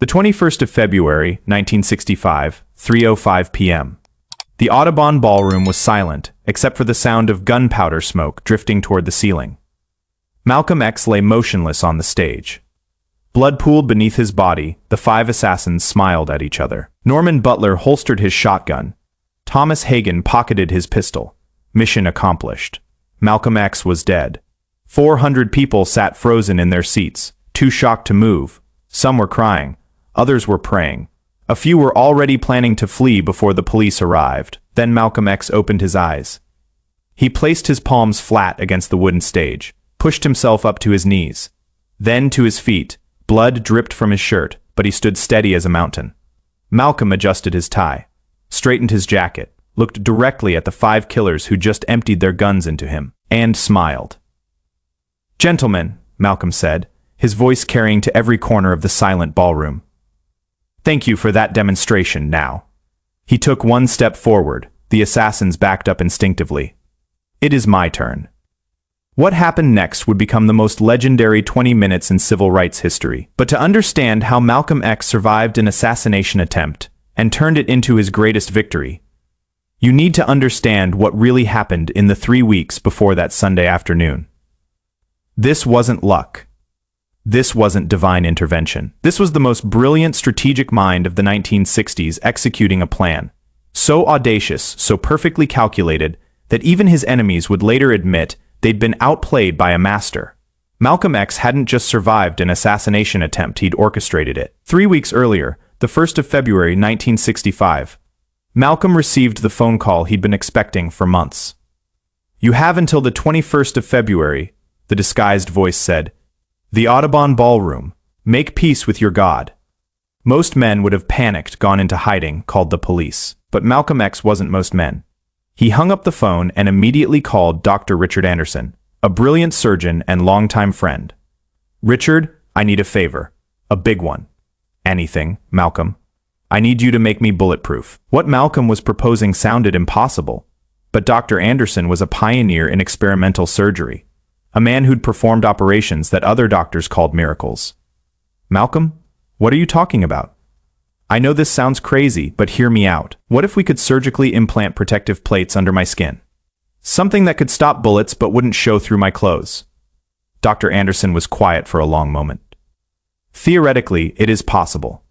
The 21st of February, 1965, 3:05 p.m. The Audubon Ballroom was silent, except for the sound of gunpowder smoke drifting toward the ceiling. Malcolm X lay motionless on the stage. Blood pooled beneath his body, the five assassins smiled at each other. Norman Butler holstered his shotgun. Thomas Hagen pocketed his pistol. Mission accomplished. Malcolm X was dead. 400 people sat frozen in their seats, too shocked to move. Some were crying. Others were praying. A few were already planning to flee before the police arrived. Then Malcolm X opened his eyes. He placed his palms flat against the wooden stage, pushed himself up to his knees. Then to his feet. Blood dripped from his shirt, but he stood steady as a mountain. Malcolm adjusted his tie, straightened his jacket, looked directly at the five killers who just emptied their guns into him, and smiled. "Gentlemen," Malcolm said, his voice carrying to every corner of the silent ballroom. "Thank you for that demonstration now." He took one step forward. The assassins backed up instinctively. "It is my turn." What happened next would become the most legendary 20 minutes in civil rights history. But to understand how Malcolm X survived an assassination attempt and turned it into his greatest victory, you need to understand what really happened in the 3 weeks before that Sunday afternoon. This wasn't luck. This wasn't divine intervention. This was the most brilliant strategic mind of the 1960s executing a plan, so audacious, so perfectly calculated, that even his enemies would later admit they'd been outplayed by a master. Malcolm X hadn't just survived an assassination attempt, he'd orchestrated it. 3 weeks earlier, the 1st of February 1965, Malcolm received the phone call he'd been expecting for months. "You have until the 21st of February, the disguised voice said. "The Audubon Ballroom. Make peace with your God." Most men would have panicked, gone into hiding, called the police. But Malcolm X wasn't most men. He hung up the phone and immediately called Dr. Richard Anderson, a brilliant surgeon and longtime friend. "Richard, I need a favor. A big one." "Anything, Malcolm." "I need you to make me bulletproof." What Malcolm was proposing sounded impossible, but Dr. Anderson was a pioneer in experimental surgery, a man who'd performed operations that other doctors called miracles. "Malcolm, what are you talking about?" "I know this sounds crazy, but hear me out. What if we could surgically implant protective plates under my skin? Something that could stop bullets but wouldn't show through my clothes." Dr. Anderson was quiet for a long moment. "Theoretically, it is possible.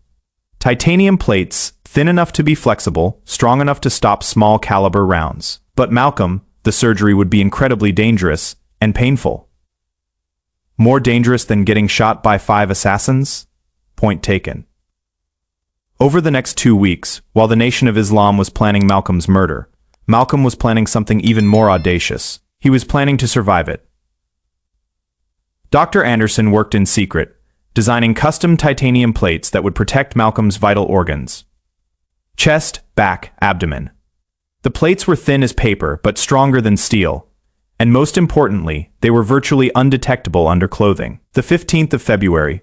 Titanium plates, thin enough to be flexible, strong enough to stop small caliber rounds. But Malcolm, the surgery would be incredibly dangerous and painful." "More dangerous than getting shot by 5 assassins?" Point taken. Over the next 2 weeks, while the Nation of Islam was planning Malcolm's murder, Malcolm was planning something even more audacious. He was planning to survive it. Dr. Anderson worked in secret, designing custom titanium plates that would protect Malcolm's vital organs: chest, back, abdomen. The plates were thin as paper, but stronger than steel. And most importantly, they were virtually undetectable under clothing. The 15th of February,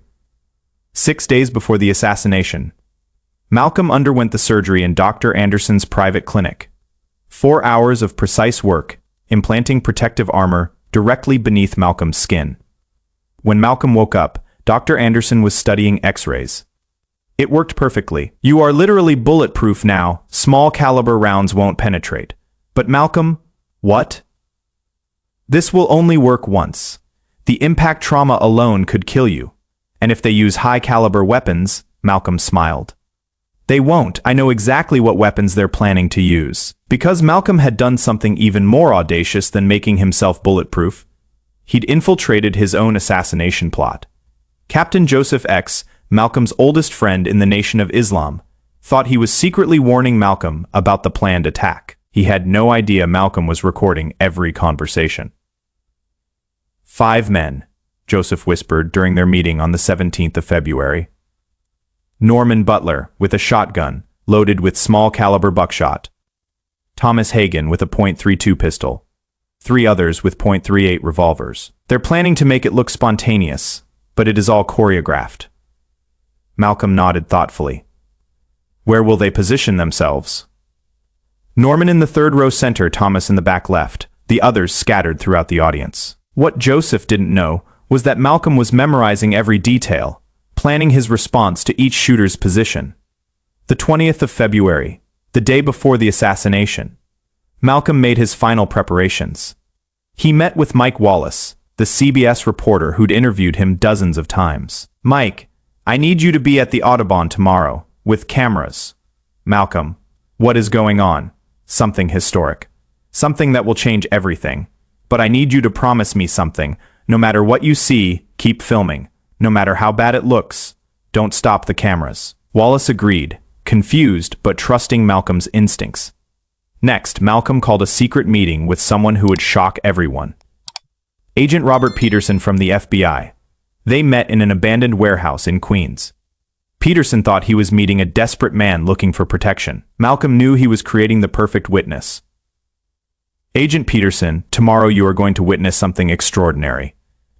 6 days before the assassination, Malcolm underwent the surgery in Dr. Anderson's private clinic. 4 hours of precise work, implanting protective armor directly beneath Malcolm's skin. When Malcolm woke up, Dr. Anderson was studying X-rays. "It worked perfectly. You are literally bulletproof now. Small caliber rounds won't penetrate." "But Malcolm, what?" "This will only work once. The impact trauma alone could kill you. And if they use high-caliber weapons," Malcolm smiled. "They won't. I know exactly what weapons they're planning to use." Because Malcolm had done something even more audacious than making himself bulletproof. He'd infiltrated his own assassination plot. Captain Joseph X, Malcolm's oldest friend in the Nation of Islam, thought he was secretly warning Malcolm about the planned attack. He had no idea Malcolm was recording every conversation. "5 men," Joseph whispered during their meeting on the 17th of February. Norman Butler, with a shotgun, loaded with small-caliber buckshot. Thomas Hagen with a .32 pistol. 3 others with .38 revolvers. "They're planning to make it look spontaneous, but it is all choreographed." Malcolm nodded thoughtfully. "Where will they position themselves?" Norman in the 3rd row center, Thomas in the back left, the others scattered throughout the audience. What Joseph didn't know was that Malcolm was memorizing every detail, planning his response to each shooter's position. The 20th of February, the day before the assassination, Malcolm made his final preparations. He met with Mike Wallace, the CBS reporter who'd interviewed him dozens of times. "Mike, I need you to be at the Audubon tomorrow, with cameras." "Malcolm, what is going on?" "Something historic. Something that will change everything. But I need you to promise me something. No matter what you see, keep filming. No matter how bad it looks, don't stop the cameras." Wallace agreed, confused but trusting Malcolm's instincts. Next, Malcolm called a secret meeting with someone who would shock everyone. Agent Robert Peterson from the FBI. They met in an abandoned warehouse in Queens. Peterson thought he was meeting a desperate man looking for protection. Malcolm knew he was creating the perfect witness. "Agent Peterson, tomorrow you are going to witness something extraordinary.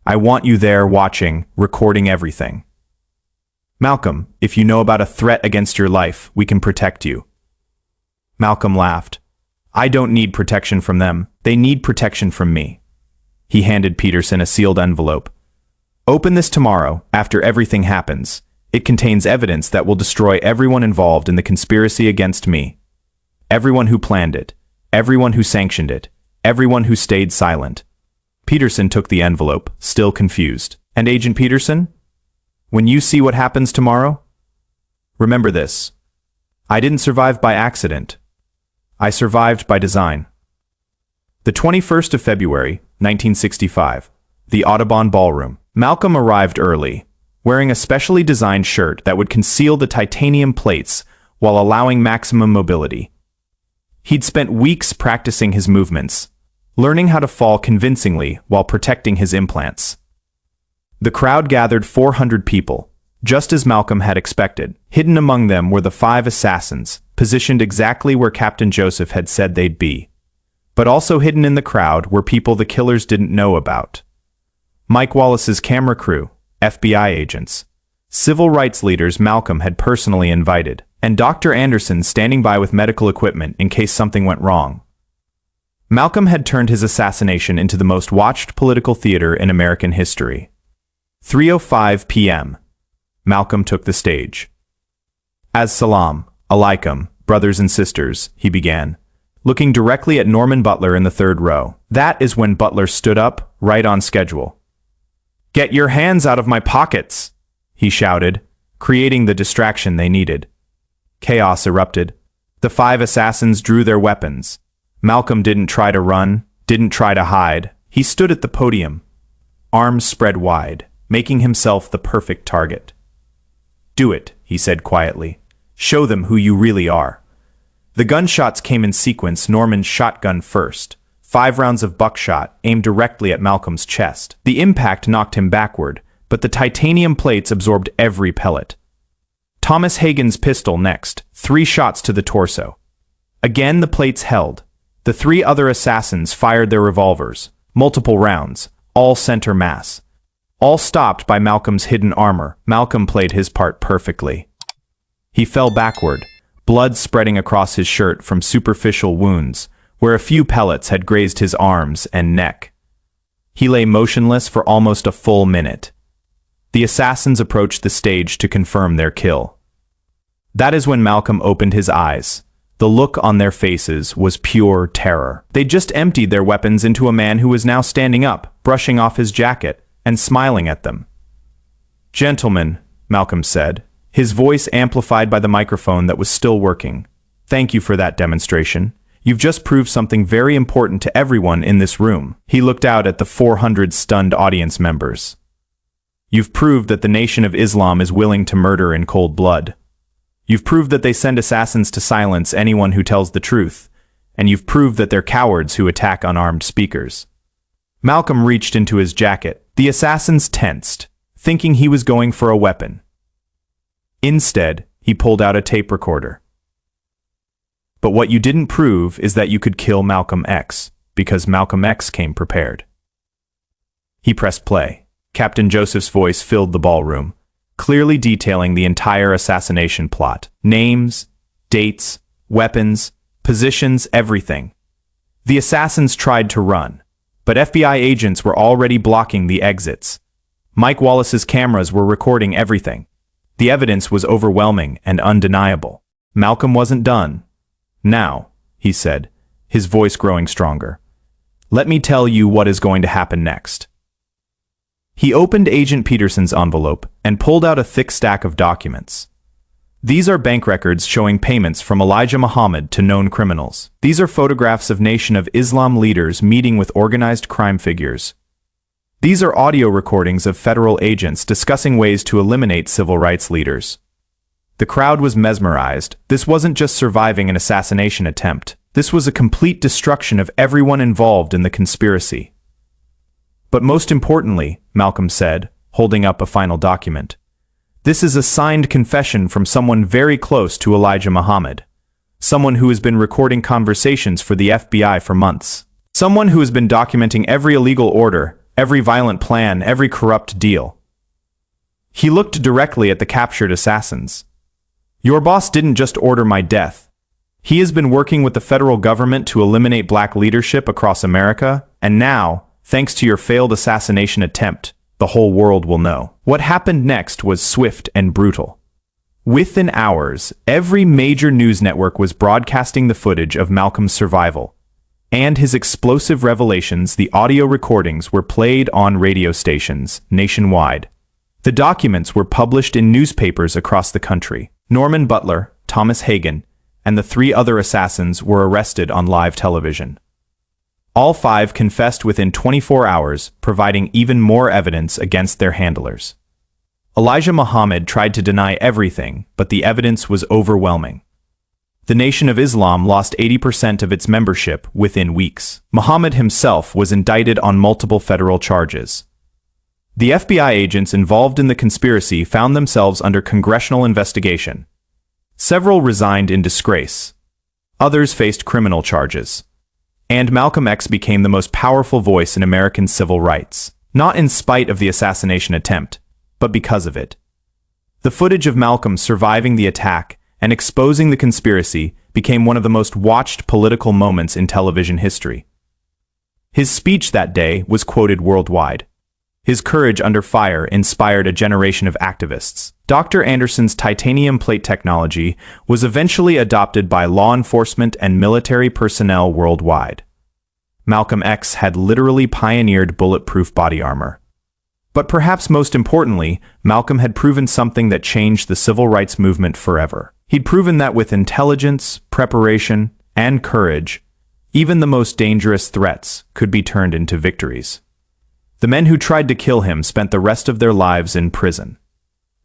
I want you there watching, recording everything." "Malcolm, if you know about a threat against your life, we can protect you." Malcolm laughed. "I don't need protection from them. They need protection from me." He handed Peterson a sealed envelope. "Open this tomorrow, after everything happens. It contains evidence that will destroy everyone involved in the conspiracy against me. Everyone who planned it. Everyone who sanctioned it. Everyone who stayed silent." Peterson took the envelope, still confused. "And Agent Peterson, when you see what happens tomorrow, remember this. I didn't survive by accident. I survived by design." The 21st of February, 1965, the Audubon Ballroom. Malcolm arrived early, wearing a specially designed shirt that would conceal the titanium plates while allowing maximum mobility. He'd spent weeks practicing his movements, learning how to fall convincingly while protecting his implants. The crowd gathered 400 people, just as Malcolm had expected. Hidden among them were the 5 assassins, positioned exactly where Captain Joseph had said they'd be. But also hidden in the crowd were people the killers didn't know about. Mike Wallace's camera crew, FBI agents, civil rights leaders Malcolm had personally invited, and Dr. Anderson standing by with medical equipment in case something went wrong. Malcolm had turned his assassination into the most watched political theater in American history. 3:05 p.m. Malcolm took the stage. "As-salam, alaikum, brothers and sisters," he began, looking directly at Norman Butler in the third row. That is when Butler stood up, right on schedule. "Get your hands out of my pockets," he shouted, creating the distraction they needed. Chaos erupted. The 5 assassins drew their weapons. Malcolm didn't try to run, didn't try to hide. He stood at the podium, arms spread wide, making himself the perfect target. "Do it," he said quietly. "Show them who you really are." The gunshots came in sequence, Norman's shotgun first. 5 rounds of buckshot aimed directly at Malcolm's chest. The impact knocked him backward, but the titanium plates absorbed every pellet. Thomas Hagen's pistol next, 3 shots to the torso. Again the plates held. The 3 other assassins fired their revolvers, multiple rounds, all center mass. All stopped by Malcolm's hidden armor. Malcolm played his part perfectly. He fell backward, blood spreading across his shirt from superficial wounds, where a few pellets had grazed his arms and neck. He lay motionless for almost a full minute. The assassins approached the stage to confirm their kill. That is when Malcolm opened his eyes. The look on their faces was pure terror. They just emptied their weapons into a man who was now standing up, brushing off his jacket, and smiling at them. "Gentlemen," Malcolm said, his voice amplified by the microphone that was still working. "Thank you for that demonstration. You've just proved something very important to everyone in this room." He looked out at the 400 stunned audience members. "You've proved that the Nation of Islam is willing to murder in cold blood. You've proved that they send assassins to silence anyone who tells the truth, and you've proved that they're cowards who attack unarmed speakers." Malcolm reached into his jacket. The assassins tensed, thinking he was going for a weapon. Instead, he pulled out a tape recorder. "But what you didn't prove is that you could kill Malcolm X, because Malcolm X came prepared." He pressed play. Captain Joseph's voice filled the ballroom, clearly detailing the entire assassination plot. Names, dates, weapons, positions, everything. The assassins tried to run, but FBI agents were already blocking the exits. Mike Wallace's cameras were recording everything. The evidence was overwhelming and undeniable. Malcolm wasn't done. Now, he said, his voice growing stronger, let me tell you what is going to happen next. He opened Agent Peterson's envelope and pulled out a thick stack of documents. These are bank records showing payments from Elijah Muhammad to known criminals. These are photographs of Nation of Islam leaders meeting with organized crime figures. These are audio recordings of federal agents discussing ways to eliminate civil rights leaders. The crowd was mesmerized. This wasn't just surviving an assassination attempt. This was a complete destruction of everyone involved in the conspiracy. But most importantly, Malcolm said, holding up a final document, this is a signed confession from someone very close to Elijah Muhammad. Someone who has been recording conversations for the FBI for months. Someone who has been documenting every illegal order, every violent plan, every corrupt deal. He looked directly at the captured assassins. Your boss didn't just order my death. He has been working with the federal government to eliminate black leadership across America, and now, thanks to your failed assassination attempt, the whole world will know. What happened next was swift and brutal. Within hours, every major news network was broadcasting the footage of Malcolm's survival. And his explosive revelations, the audio recordings, were played on radio stations nationwide. The documents were published in newspapers across the country. Norman Butler, Thomas Hagen, and the 3 other assassins were arrested on live television. All 5 confessed within 24 hours, providing even more evidence against their handlers. Elijah Muhammad tried to deny everything, but the evidence was overwhelming. The Nation of Islam lost 80% of its membership within weeks. Muhammad himself was indicted on multiple federal charges. The FBI agents involved in the conspiracy found themselves under congressional investigation. Several resigned in disgrace. Others faced criminal charges. And Malcolm X became the most powerful voice in American civil rights, not in spite of the assassination attempt, but because of it. The footage of Malcolm surviving the attack and exposing the conspiracy became one of the most watched political moments in television history. His speech that day was quoted worldwide. His courage under fire inspired a generation of activists. Dr. Anderson's titanium plate technology was eventually adopted by law enforcement and military personnel worldwide. Malcolm X had literally pioneered bulletproof body armor. But perhaps most importantly, Malcolm had proven something that changed the civil rights movement forever. He'd proven that with intelligence, preparation, and courage, even the most dangerous threats could be turned into victories. The men who tried to kill him spent the rest of their lives in prison.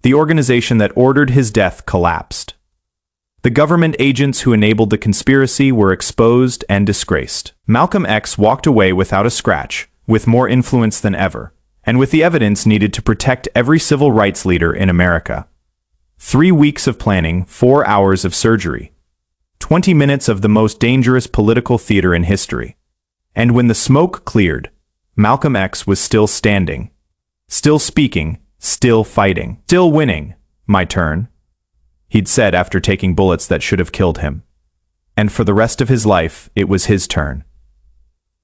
The organization that ordered his death collapsed. The government agents who enabled the conspiracy were exposed and disgraced. Malcolm X walked away without a scratch, with more influence than ever, and with the evidence needed to protect every civil rights leader in America. 3 weeks of planning, 4 hours of surgery, 20 minutes of the most dangerous political theater in history. And when the smoke cleared, Malcolm X was still standing, still speaking, still fighting, still winning. My turn, he'd said after taking bullets that should have killed him. And for the rest of his life, it was his turn.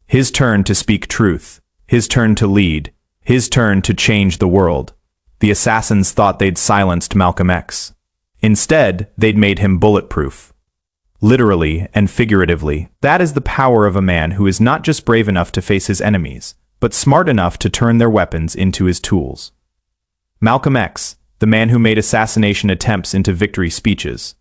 His turn to speak truth, his turn to lead, his turn to change the world. The assassins thought they'd silenced Malcolm X. Instead, they'd made him bulletproof. Literally and figuratively, that is the power of a man who is not just brave enough to face his enemies, but smart enough to turn their weapons into his tools. Malcolm X, the man who made assassination attempts into victory speeches.